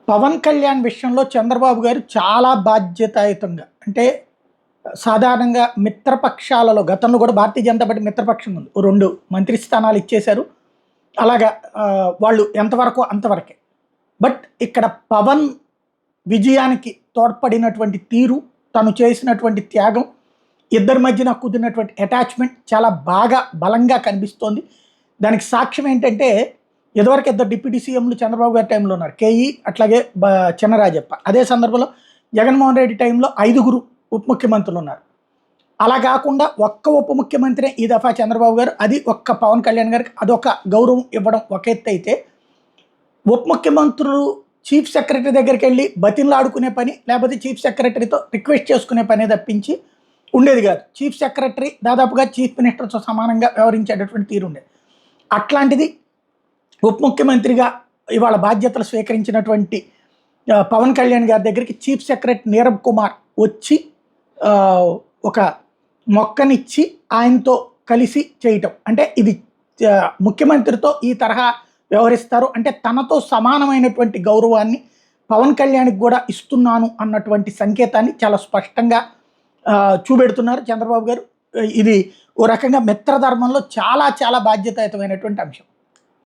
పవన్ కళ్యాణ్ విషయంలో చంద్రబాబు గారు చాలా బాధ్యతాయుతంగా అంటే సాధారణంగా మిత్రపక్షాలలో గతంలో కూడా భారతీయ జనతా పార్టీ మిత్రపక్షం ఉంది. ఓ 2 మంత్రి స్థానాలు ఇచ్చేశారు. అలాగా వాళ్ళు ఎంతవరకో అంతవరకే. బట్ ఇక్కడ పవన్ విజయానికి తోడ్పడినటువంటి తీరు, తను చేసినటువంటి త్యాగం, ఇద్దరి మధ్యన కుదిరినటువంటి అటాచ్‌మెంట్ చాలా బాగా బలంగా కనిపిస్తోంది. దానికి సాక్ష్యం ఏంటంటే, ఇదివరకు ఇద్దరు డిప్యూటీ సీఎంలు చంద్రబాబు గారి టైంలో ఉన్నారు. కేఈ అట్లాగే చినరాజప్ప. అదే సందర్భంలో జగన్మోహన్ రెడ్డి టైంలో 5గురు ఉప ముఖ్యమంత్రులు ఉన్నారు. అలా కాకుండా ఒక్క ఉప ముఖ్యమంత్రే ఈ దఫా చంద్రబాబు గారు, అది ఒక్క పవన్ కళ్యాణ్ గారికి అదొక గౌరవం ఇవ్వడం ఒక ఎత్తు అయితే, ఉప ముఖ్యమంత్రులు చీఫ్ సెక్రటరీ దగ్గరికి వెళ్ళి బతిమలాడుకునే పని, లేకపోతే చీఫ్ సెక్రటరీతో రిక్వెస్ట్ చేసుకునే పనే తప్పించి ఉండేది కాదు. చీఫ్ సెక్రటరీ దాదాపుగా చీఫ్ మినిస్టర్తో సమానంగా వ్యవహరించేటటువంటి తీరు ఉండేది. అట్లాంటిది ఉప ముఖ్యమంత్రిగా ఇవాళ బాధ్యతలు స్వీకరించినటువంటి పవన్ కళ్యాణ్ గారి దగ్గరికి చీఫ్ సెక్రటరీ నీరబ్ కుమార్ వచ్చి ఒక మొక్కనిచ్చి ఆయనతో కలిసి చేయటం అంటే, ఇది ముఖ్యమంత్రితో ఈ తరహా వ్యవహరిస్తారు అంటే తనతో సమానమైనటువంటి గౌరవాన్ని పవన్ కళ్యాణ్కి కూడా ఇస్తున్నాను అన్నటువంటి సంకేతాన్ని చాలా స్పష్టంగా చూపెడుతున్నారు చంద్రబాబు గారు. ఇది ఓ రకంగా మిత్రధర్మంలో చాలా చాలా బాధ్యతాయుతమైనటువంటి అంశం.